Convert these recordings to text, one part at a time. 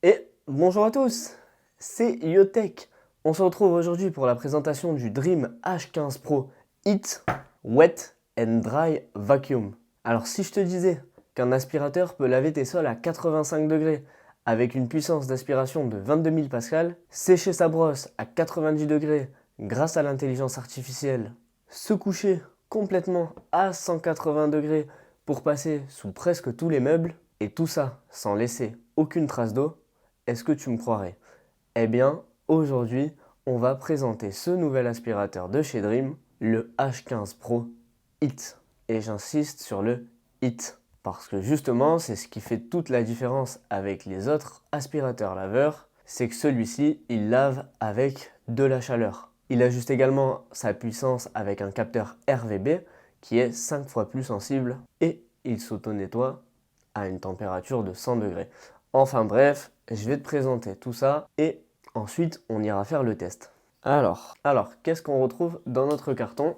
Et bonjour à tous, c'est Yotech. On se retrouve aujourd'hui pour la présentation du Dream H15 Pro Heat, Wet and Dry Vacuum. Alors si je te disais qu'un aspirateur peut laver tes sols à 85 degrés avec une puissance d'aspiration de 22 000 pascal, sécher sa brosse à 90 degrés grâce à l'intelligence artificielle, se coucher complètement à 180 degrés pour passer sous presque tous les meubles, et tout ça sans laisser aucune trace d'eau, est-ce que tu me croirais? Eh bien, aujourd'hui, on va présenter ce nouvel aspirateur de chez Dream, le H15 Pro Heat. Et j'insiste sur le Heat, parce que justement, c'est ce qui fait toute la différence avec les autres aspirateurs laveurs, c'est que celui-ci, il lave avec de la chaleur. Il ajuste également sa puissance avec un capteur RVB qui est 5 fois plus sensible et il s'auto-nettoie à une température de 100 degrés. Enfin bref, je vais te présenter tout ça et ensuite on ira faire le test. Alors qu'est-ce qu'on retrouve dans notre carton?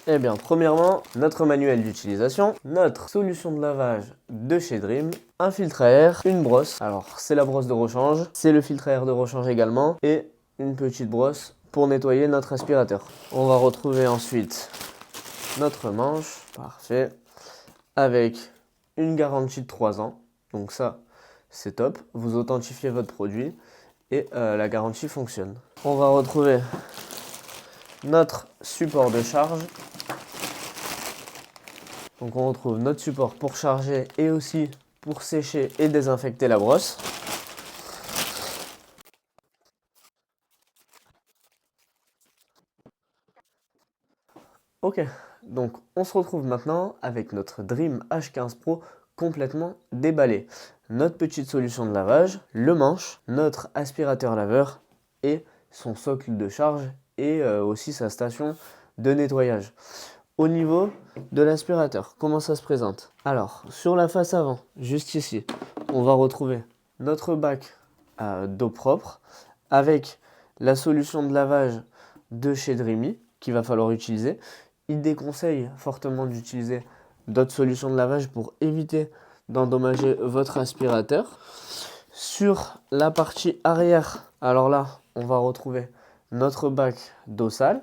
Eh bien, premièrement, notre manuel d'utilisation, notre solution de lavage de chez Dream, un filtre à air, une brosse. Alors, c'est la brosse de rechange, c'est le filtre à air de rechange également, et une petite brosse pour nettoyer notre aspirateur. On va retrouver ensuite notre manche, parfait, avec une garantie de 3 ans. Donc ça, c'est top. Vous authentifiez votre produit et la garantie fonctionne. On va retrouver notre support de charge. Donc on retrouve notre support pour charger et aussi pour sécher et désinfecter la brosse. Ok, donc on se retrouve maintenant avec notre Dream H15 Pro complètement déballé. Notre petite solution de lavage, le manche, notre aspirateur laveur et son socle de charge et aussi sa station de nettoyage. Au niveau de l'aspirateur, comment ça se présente? Alors, sur la face avant, juste ici, on va retrouver notre bac d'eau propre avec la solution de lavage de chez Dreamy qu'il va falloir utiliser. Il déconseille fortement d'utiliser d'autres solutions de lavage pour éviter d'endommager votre aspirateur. Sur la partie arrière, alors là, on va retrouver notre bac d'eau sale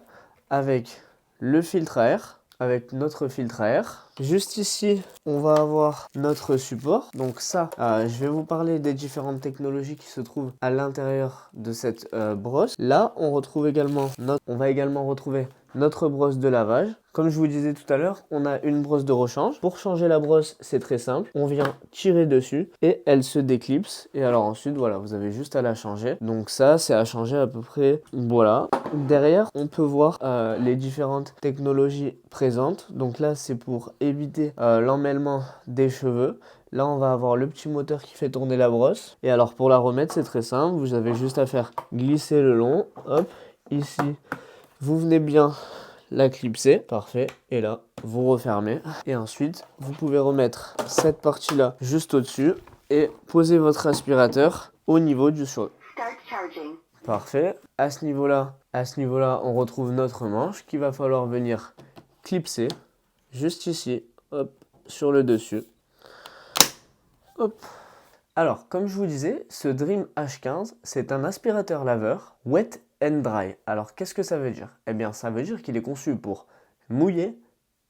avec le filtre à air, avec notre filtre à air. Juste ici, on va avoir notre support. Donc ça, je vais vous parler des différentes technologies qui se trouvent à l'intérieur de cette brosse. Là, on va également retrouver notre brosse de lavage. Comme je vous disais tout à l'heure, on a une brosse de rechange. Pour changer la brosse, c'est très simple. On vient tirer dessus et elle se déclipse. Et alors ensuite, voilà, vous avez juste à la changer. Donc ça, c'est à changer à peu près, voilà. Derrière, on peut voir les différentes technologies présentes. Donc là, c'est pour éviter l'emmêlement des cheveux. Là, on va avoir le petit moteur qui fait tourner la brosse. Et alors, pour la remettre, c'est très simple. Vous avez juste à faire glisser le long. Hop, ici, vous venez bien la clipser. Parfait. Et là, vous refermez. Et ensuite, vous pouvez remettre cette partie-là juste au-dessus et poser votre aspirateur au niveau du sol. Parfait. À ce niveau-là, on retrouve notre manche qu'il va falloir venir clipser juste ici, hop, sur le dessus. Hop. Alors, comme je vous disais, ce Dream H15, c'est un aspirateur laveur wet and dry. Alors, qu'est-ce que ça veut dire? Eh bien, ça veut dire qu'il est conçu pour mouiller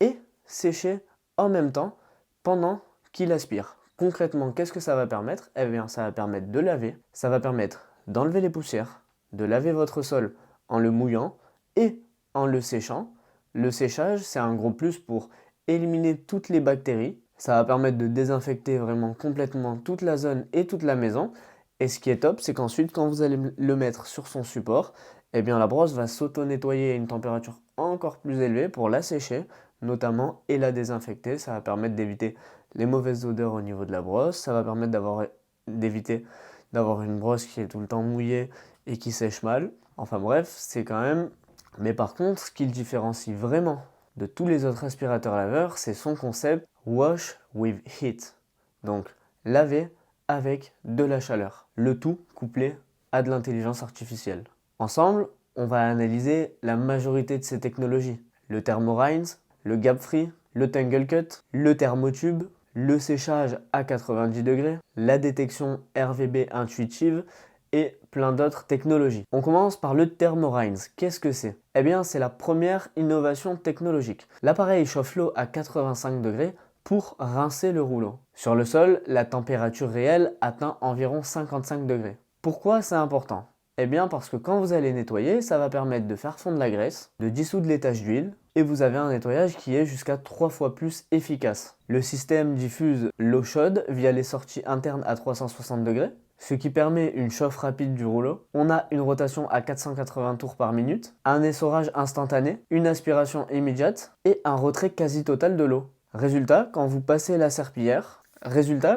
et sécher en même temps pendant qu'il aspire. Concrètement, qu'est-ce que ça va permettre? Eh bien, ça va permettre de laver, ça va permettre d'enlever les poussières, de laver votre sol en le mouillant et en le séchant. Le séchage, c'est un gros plus pour éliminer toutes les bactéries. Ça va permettre de désinfecter vraiment complètement toute la zone et toute la maison. Et ce qui est top, c'est qu'ensuite, quand vous allez le mettre sur son support, eh bien la brosse va s'auto-nettoyer à une température encore plus élevée pour la sécher, notamment, et la désinfecter. Ça va permettre d'éviter les mauvaises odeurs au niveau de la brosse. Ça va permettre d'éviter d'avoir une brosse qui est tout le temps mouillée et qui sèche mal. Enfin bref, c'est quand même... Mais par contre, ce qui le différencie vraiment de tous les autres aspirateurs laveurs, c'est son concept Wash with Heat. Donc, laver avec de la chaleur. Le tout couplé à de l'intelligence artificielle. Ensemble, on va analyser la majorité de ces technologies. Le Thermorinse, le Gap Free, le Tangle Cut, le Thermotube, le séchage à 90 degrés, la détection RVB intuitive et plein d'autres technologies. On commence par le Thermorinse. Qu'est-ce que c'est? Eh bien, c'est la première innovation technologique. L'appareil chauffe l'eau à 85 degrés pour rincer le rouleau. Sur le sol, la température réelle atteint environ 55 degrés. Pourquoi c'est important? Eh bien parce que quand vous allez nettoyer, ça va permettre de faire fondre la graisse, de dissoudre les taches d'huile, et vous avez un nettoyage qui est jusqu'à 3 fois plus efficace. Le système diffuse l'eau chaude via les sorties internes à 360 degrés, ce qui permet une chauffe rapide du rouleau. On a une rotation à 480 tours par minute, un essorage instantané, une aspiration immédiate et un retrait quasi total de l'eau. Résultat, quand vous passez la serpillière,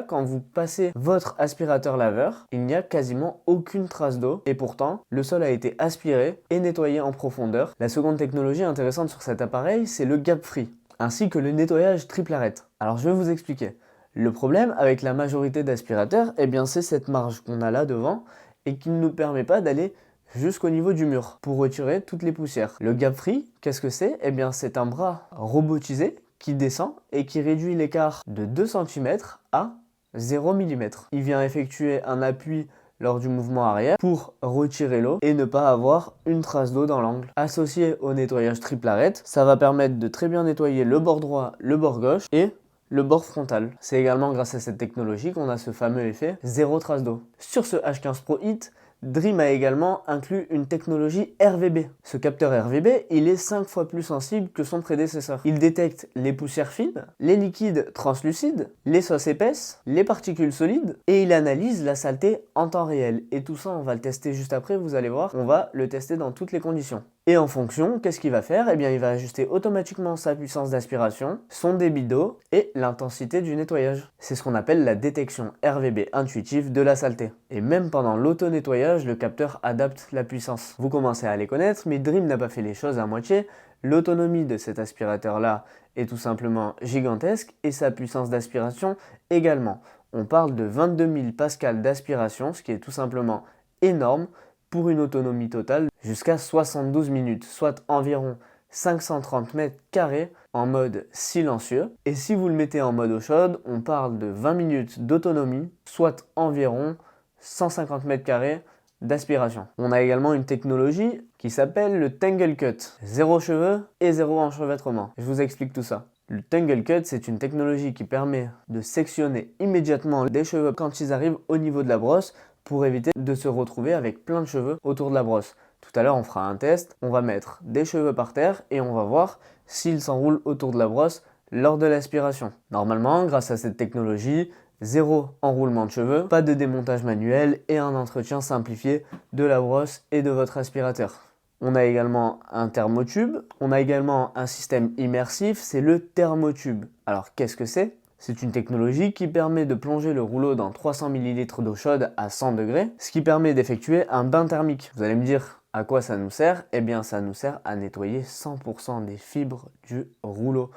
quand vous passez votre aspirateur laveur, il n'y a quasiment aucune trace d'eau et pourtant, le sol a été aspiré et nettoyé en profondeur. La seconde technologie intéressante sur cet appareil, c'est le gap free, ainsi que le nettoyage triple arête. Alors je vais vous expliquer. Le problème avec la majorité d'aspirateurs, eh bien c'est cette marge qu'on a là devant et qui ne nous permet pas d'aller jusqu'au niveau du mur pour retirer toutes les poussières. Le gap free, qu'est-ce que c'est? Eh bien c'est un bras robotisé qui descend et qui réduit l'écart de 2 cm à 0 mm. Il vient effectuer un appui lors du mouvement arrière pour retirer l'eau et ne pas avoir une trace d'eau dans l'angle. Associé au nettoyage triple arête, ça va permettre de très bien nettoyer le bord droit, le bord gauche et le bord frontal. C'est également grâce à cette technologie qu'on a ce fameux effet zéro trace d'eau. Sur ce H15 Pro Hit, Dream a également inclus une technologie RVB. Ce capteur RVB, il est 5 fois plus sensible que son prédécesseur. Il détecte les poussières fines, les liquides translucides, les sauces épaisses, les particules solides et il analyse la saleté en temps réel. Et tout ça, on va le tester juste après, vous allez voir, on va le tester dans toutes les conditions. Et en fonction, qu'est-ce qu'il va faire? Eh bien, il va ajuster automatiquement sa puissance d'aspiration, son débit d'eau et l'intensité du nettoyage. C'est ce qu'on appelle la détection RVB intuitive de la saleté. Et même pendant l'auto-nettoyage, le capteur adapte la puissance. Vous commencez à les connaître, mais Dream n'a pas fait les choses à moitié. L'autonomie de cet aspirateur-là est tout simplement gigantesque et sa puissance d'aspiration également. On parle de 22 000 pascals d'aspiration, ce qui est tout simplement énorme pour une autonomie totale jusqu'à 72 minutes, soit environ 530 mètres carrés en mode silencieux. Et si vous le mettez en mode eau chaude, on parle de 20 minutes d'autonomie, soit environ 150 mètres carrés d'aspiration. On a également une technologie qui s'appelle le Tangle Cut. Zéro cheveux et zéro enchevêtrement. Je vous explique tout ça. Le Tangle Cut, c'est une technologie qui permet de sectionner immédiatement les cheveux quand ils arrivent au niveau de la brosse pour éviter de se retrouver avec plein de cheveux autour de la brosse. Tout à l'heure, on fera un test. On va mettre des cheveux par terre et on va voir s'ils s'enroulent autour de la brosse lors de l'aspiration. Normalement, grâce à cette technologie, zéro enroulement de cheveux, pas de démontage manuel et un entretien simplifié de la brosse et de votre aspirateur. On a également un thermotube, on a également un système immersif, c'est le thermotube. Alors qu'est-ce que c'est? C'est une technologie qui permet de plonger le rouleau dans 300 ml d'eau chaude à 100 degrés, ce qui permet d'effectuer un bain thermique. Vous allez me dire à quoi ça nous sert? Eh bien ça nous sert à nettoyer 100% des fibres du rouleau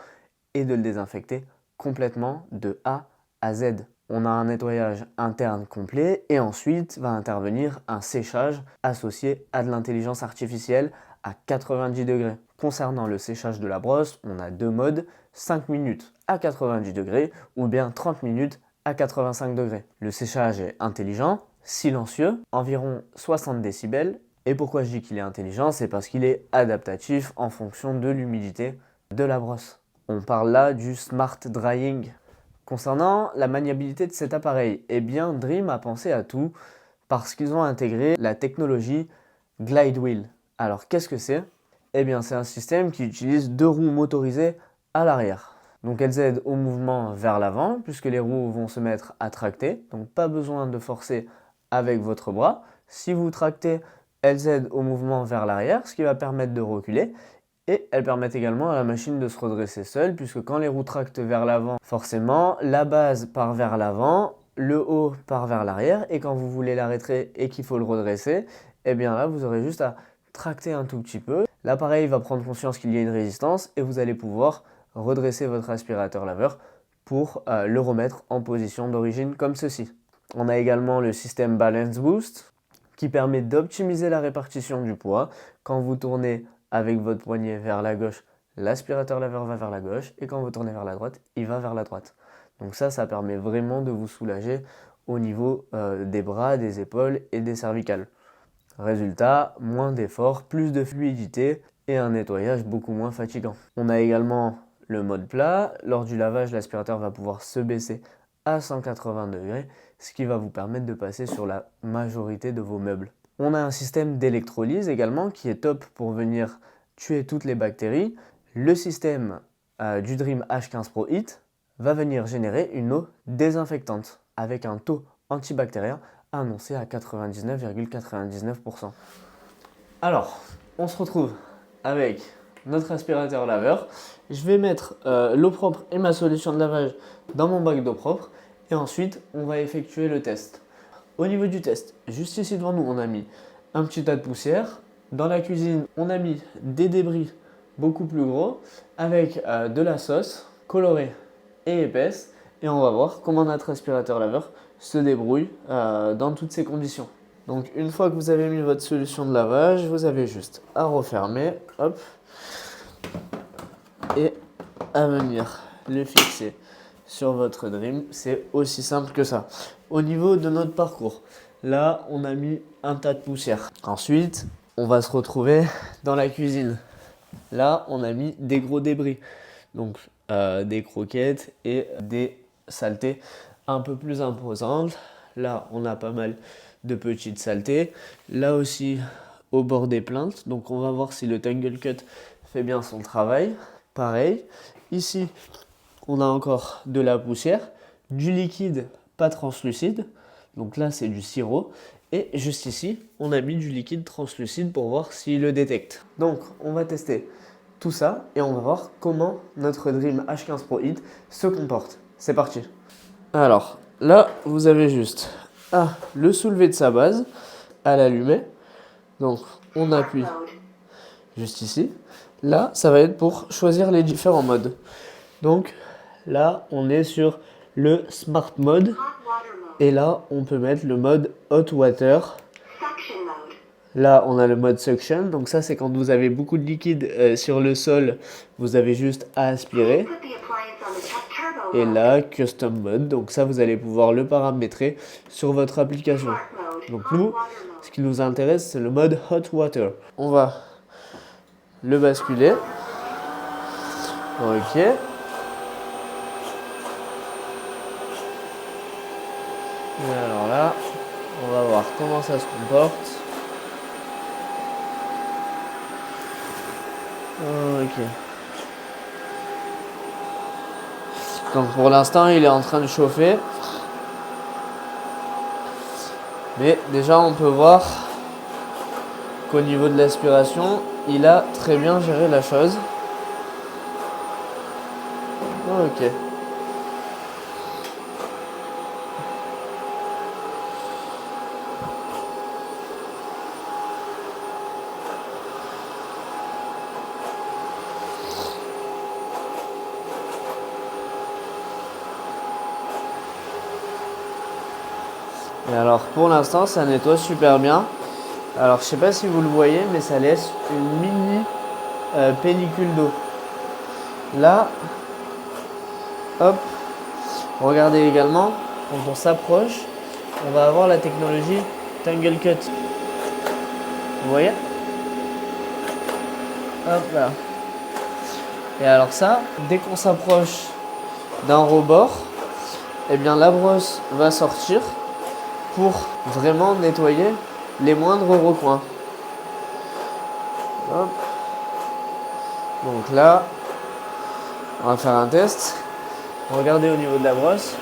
et de le désinfecter complètement de A à Z. On a un nettoyage interne complet et ensuite va intervenir un séchage associé à de l'intelligence artificielle à 90 degrés. Concernant le séchage de la brosse, on a deux modes, 5 minutes à 90 degrés ou bien 30 minutes à 85 degrés. Le séchage est intelligent, silencieux, environ 60 décibels. Et pourquoi je dis qu'il est intelligent? C'est parce qu'il est adaptatif en fonction de l'humidité de la brosse. On parle là du Smart Drying. Concernant la maniabilité de cet appareil, eh bien Dream a pensé à tout parce qu'ils ont intégré la technologie Glide Wheel. Alors qu'est-ce que c'est? Eh bien c'est un système qui utilise deux roues motorisées à l'arrière. Donc elles aident au mouvement vers l'avant puisque les roues vont se mettre à tracter. Donc pas besoin de forcer avec votre bras. Si vous tractez, elles aident au mouvement vers l'arrière, ce qui va permettre de reculer. Et elles permettent également à la machine de se redresser seule, puisque quand les roues tractent vers l'avant, forcément, la base part vers l'avant, le haut part vers l'arrière, et quand vous voulez l'arrêter et qu'il faut le redresser, eh bien là, vous aurez juste à tracter un tout petit peu. L'appareil va prendre conscience qu'il y a une résistance, et vous allez pouvoir redresser votre aspirateur laveur pour le remettre en position d'origine comme ceci. On a également le système Balance Boost, qui permet d'optimiser la répartition du poids. Quand vous tournez avec votre poignet vers la gauche, l'aspirateur laveur va vers la gauche et quand vous tournez vers la droite, il va vers la droite. Donc ça permet vraiment de vous soulager au niveau des bras, des épaules et des cervicales. Résultat, moins d'efforts, plus de fluidité et un nettoyage beaucoup moins fatigant. On a également le mode plat. Lors du lavage, l'aspirateur va pouvoir se baisser à 180 degrés, ce qui va vous permettre de passer sur la majorité de vos meubles. On a un système d'électrolyse également qui est top pour venir tuer toutes les bactéries. Le système du Dream H15 Pro Heat va venir générer une eau désinfectante avec un taux antibactérien annoncé à 99,99%. Alors, on se retrouve avec notre aspirateur laveur. Je vais mettre l'eau propre et ma solution de lavage dans mon bac d'eau propre et ensuite on va effectuer le test. Au niveau du test, juste ici devant nous, on a mis un petit tas de poussière. Dans la cuisine, on a mis des débris beaucoup plus gros avec de la sauce colorée et épaisse. Et on va voir comment notre aspirateur laveur se débrouille dans toutes ces conditions. Donc une fois que vous avez mis votre solution de lavage, vous avez juste à refermer, hop, et à venir le fixer sur votre Dream. C'est aussi simple que ça. Au niveau de notre parcours, là on a mis un tas de poussière. Ensuite, on va se retrouver dans la cuisine. Là, on a mis des gros débris, donc des croquettes et des saletés un peu plus imposantes. Là, on a pas mal de petites saletés. Là aussi, au bord des plaintes. Donc, on va voir si le Tangle Cut fait bien son travail. Pareil, ici, on a encore de la poussière, du liquide pas translucide. Donc là, c'est du sirop. Et juste ici, on a mis du liquide translucide pour voir s'il le détecte. Donc, on va tester tout ça et on va voir comment notre Dream H15 Pro Heat se comporte. C'est parti. Alors, là, vous avez juste à le soulever de sa base, à l'allumer. Donc, on appuie juste ici. Là, ça va être pour choisir les différents modes. Donc, là, on est sur le Smart Mode. Et là, on peut mettre le mode Hot Water. Là, on a le mode Suction. Donc ça, c'est quand vous avez beaucoup de liquide sur le sol, vous avez juste à aspirer. Et là, Custom Mode. Donc ça, vous allez pouvoir le paramétrer sur votre application. Donc nous, ce qui nous intéresse, c'est le mode Hot Water. On va le basculer. Ok. Et alors là, on va voir comment ça se comporte. Ok. Donc pour l'instant, il est en train de chauffer. Mais déjà, on peut voir qu'au niveau de l'aspiration, il a très bien géré la chose. Ok. Et alors pour l'instant ça nettoie super bien. Alors je sais pas si vous le voyez mais ça laisse une mini pellicule d'eau. Là, hop, regardez également, quand on s'approche, on va avoir la technologie Tangle Cut. Vous voyez? Hop là. Et alors ça, dès qu'on s'approche d'un rebord, eh bien la brosse va sortir pour vraiment nettoyer les moindres recoins. Hop. Donc là, on va faire un test. Regardez au niveau de la brosse.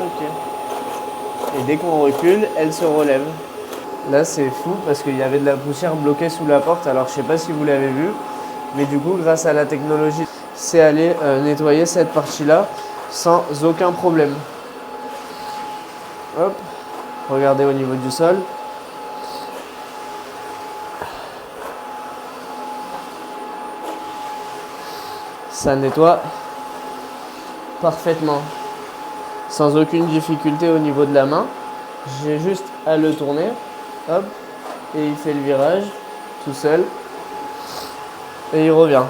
Ok. Et dès qu'on recule, elle se relève. Là, c'est fou parce qu'il y avait de la poussière bloquée sous la porte. Alors, je sais pas si vous l'avez vu, mais du coup, grâce à la technologie, c'est allé nettoyer cette partie-là sans aucun problème. Hop, regardez au niveau du sol. Ça nettoie parfaitement, sans aucune difficulté au niveau de la main. J'ai juste à le tourner, hop, et il fait le virage tout seul, et il revient.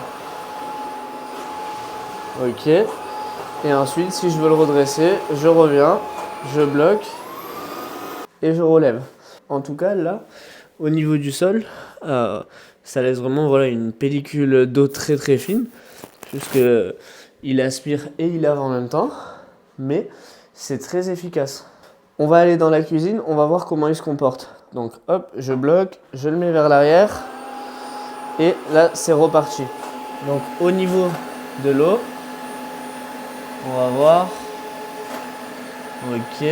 Ok. Et ensuite, si je veux le redresser, je reviens, je bloque et je relève. En tout cas, là, au niveau du sol, ça laisse vraiment voilà, une pellicule d'eau très très fine, puisque il aspire et il lave en même temps, mais c'est très efficace. On va aller dans la cuisine, on va voir comment il se comporte. Donc hop, je bloque, je le mets vers l'arrière, et là c'est reparti. Donc au niveau de l'eau, on va voir. Ok.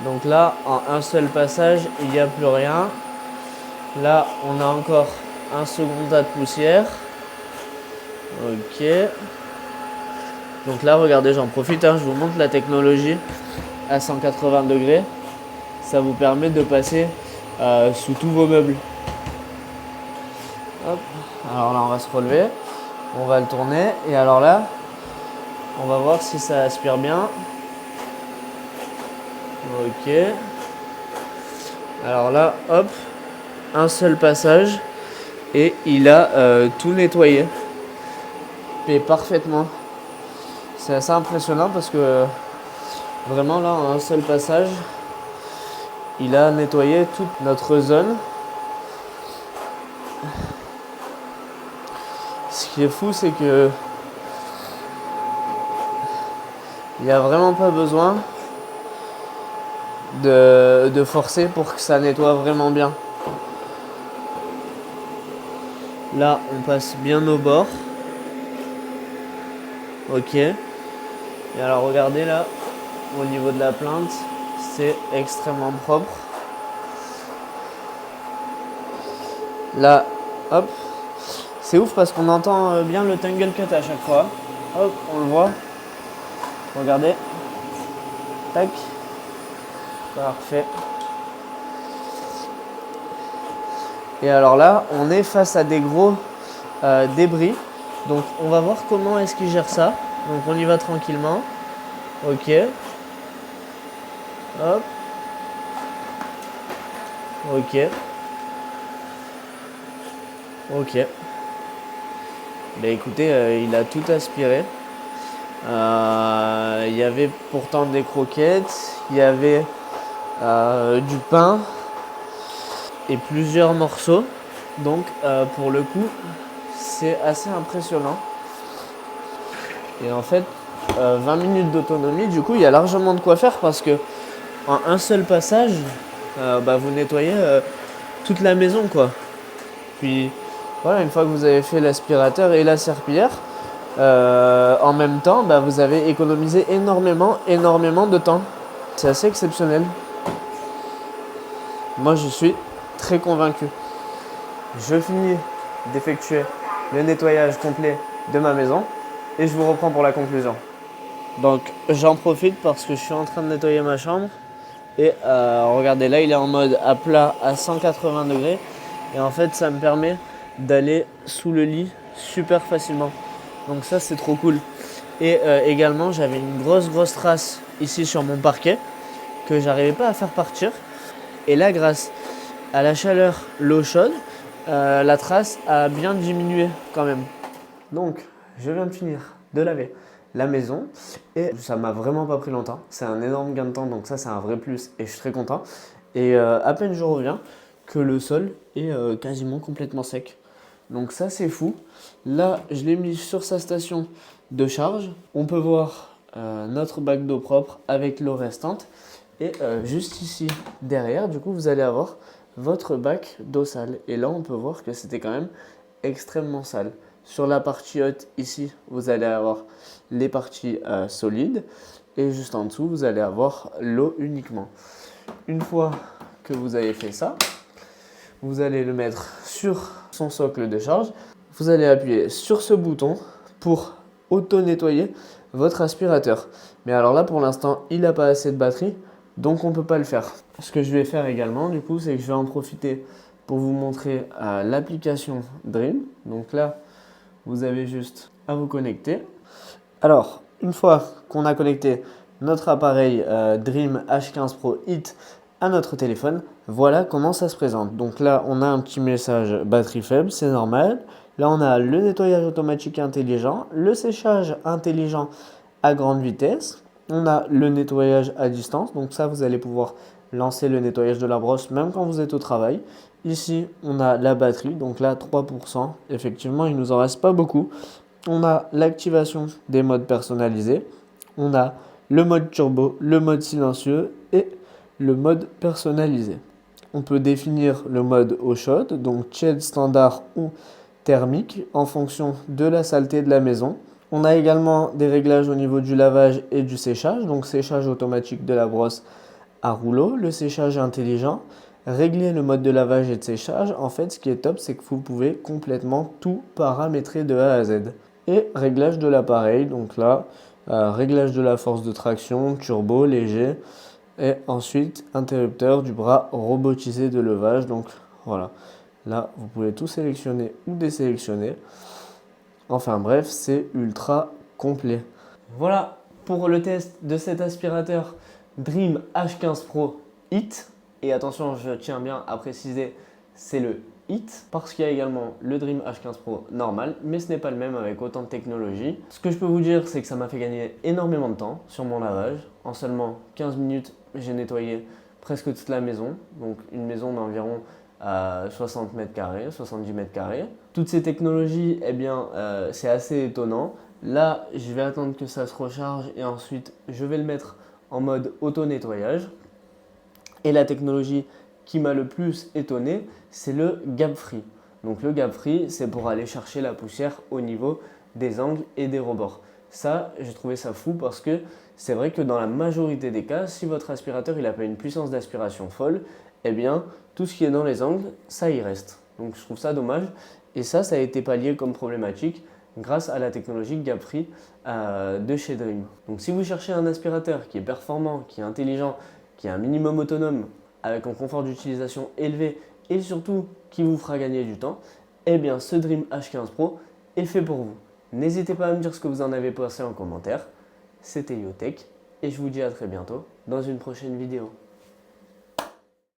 Donc là, en un seul passage, il n'y a plus rien. Là, on a encore un second tas de poussière. Ok. Donc là, regardez, j'en profite, je vous montre la technologie à 180 degrés. Ça vous permet de passer sous tous vos meubles. Hop. Alors là, on va se relever. On va le tourner. Et alors là, on va voir si ça aspire bien. Ok. Alors là, hop, un seul passage et il a tout nettoyé. Et parfaitement. C'est assez impressionnant parce que vraiment là, en un seul passage, il a nettoyé toute notre zone. Ce qui est fou, c'est que il n'y a vraiment pas besoin de forcer pour que ça nettoie vraiment bien. Là, on passe bien au bord. Ok. Et alors, regardez là, au niveau de la plainte, c'est extrêmement propre. Là, hop. C'est ouf parce qu'on entend bien le tangle cut à chaque fois. Hop, on le voit. Regardez. Tac. Parfait. Et alors là, on est face à des gros débris. Donc on va voir comment est-ce qu'il gère ça. Donc on y va tranquillement. Ok. Hop. Ok. Ok. Bah écoutez, il a tout aspiré. Il y avait pourtant des croquettes, il y avait du pain et plusieurs morceaux. Donc pour le coup, c'est assez impressionnant. Et en fait, 20 minutes d'autonomie, du coup, il y a largement de quoi faire parce que en un seul passage, vous nettoyez toute la maison, quoi. Puis voilà, une fois que vous avez fait l'aspirateur et la serpillière, en même temps, vous avez économisé énormément de temps. C'est assez exceptionnel. Moi, je suis très convaincu. Je finis d'effectuer le nettoyage complet de ma maison et je vous reprends pour la conclusion. Donc, j'en profite parce que je suis en train de nettoyer ma chambre. Et regardez, là, il est en mode à plat à 180 degrés. Et en fait, ça me permet d'aller sous le lit super facilement. Donc ça, c'est trop cool. Et également, j'avais une grosse trace ici sur mon parquet que j'arrivais pas à faire partir. Et là, grâce à la chaleur, l'eau chaude, la trace a bien diminué quand même. Donc, je viens de finir de laver la maison et ça m'a vraiment pas pris longtemps. C'est un énorme gain de temps, donc ça c'est un vrai plus et je suis très content. Et à peine je reviens que le sol est quasiment complètement sec. Donc ça c'est fou. Là, je l'ai mis sur sa station de charge. On peut voir notre bac d'eau propre avec l'eau restante. Et juste ici, derrière, du coup, vous allez avoir votre bac d'eau sale. Et là, on peut voir que c'était quand même extrêmement sale. Sur la partie haute, ici, vous allez avoir les parties solides. Et juste en dessous, vous allez avoir l'eau uniquement. Une fois que vous avez fait ça, vous allez le mettre sur son socle de charge. Vous allez appuyer sur ce bouton pour auto-nettoyer votre aspirateur. Mais alors là, pour l'instant, il n'a pas assez de batterie, donc on ne peut pas le faire. Ce que je vais faire également, du coup, c'est que je vais en profiter pour vous montrer l'application Dream. Donc là, vous avez juste à vous connecter. Alors, une fois qu'on a connecté notre appareil Dream H15 Pro Hit à notre téléphone, voilà comment ça se présente. Donc là, on a un petit message batterie faible, c'est normal. Là, on a le nettoyage automatique intelligent, le séchage intelligent à grande vitesse. On a le nettoyage à distance. Donc ça, vous allez pouvoir lancer le nettoyage de la brosse même quand vous êtes au travail. Ici, on a la batterie. Donc là, 3%. Effectivement, il ne nous en reste pas beaucoup. On a l'activation des modes personnalisés. On a le mode turbo, le mode silencieux et le mode personnalisé. On peut définir le mode eau chaude, donc tiède standard ou thermique, en fonction de la saleté de la maison. On a également des réglages au niveau du lavage et du séchage, donc séchage automatique de la brosse à rouleau, le séchage intelligent, régler le mode de lavage et de séchage. En fait, ce qui est top, c'est que vous pouvez complètement tout paramétrer de A à Z. Et réglage de l'appareil, donc là, réglage de la force de traction, turbo, léger, et ensuite interrupteur du bras robotisé de levage. Donc voilà, là, vous pouvez tout sélectionner ou désélectionner. Enfin bref, c'est ultra complet. Voilà pour le test de cet aspirateur Dream H15 Pro Hit. Et attention, je tiens bien à préciser, c'est le Hit parce qu'il y a également le Dream H15 Pro normal, mais ce n'est pas le même avec autant de technologie. Ce que je peux vous dire, c'est que ça m'a fait gagner énormément de temps sur mon lavage. En seulement 15 minutes, j'ai nettoyé presque toute la maison. Donc une maison d'environ 60 mètres carrés, 70 mètres carrés. Toutes ces technologies, eh bien, c'est assez étonnant. Là, je vais attendre que ça se recharge et ensuite, je vais le mettre en mode auto-nettoyage. Et la technologie qui m'a le plus étonné, c'est le gap free. Donc le gap free, c'est pour aller chercher la poussière au niveau des angles et des rebords. Ça, j'ai trouvé ça fou parce que c'est vrai que dans la majorité des cas, si votre aspirateur n'a pas une puissance d'aspiration folle, eh bien, tout ce qui est dans les angles, ça y reste. Donc je trouve ça dommage. Et ça a été pallié comme problématique grâce à la technologie gap free de chez Dream. Donc si vous cherchez un aspirateur qui est performant, qui est intelligent, qui est un minimum autonome, avec un confort d'utilisation élevé et surtout qui vous fera gagner du temps, eh bien ce Dream H15 Pro est fait pour vous. N'hésitez pas à me dire ce que vous en avez pensé en commentaire. C'était Yotech et je vous dis à très bientôt dans une prochaine vidéo.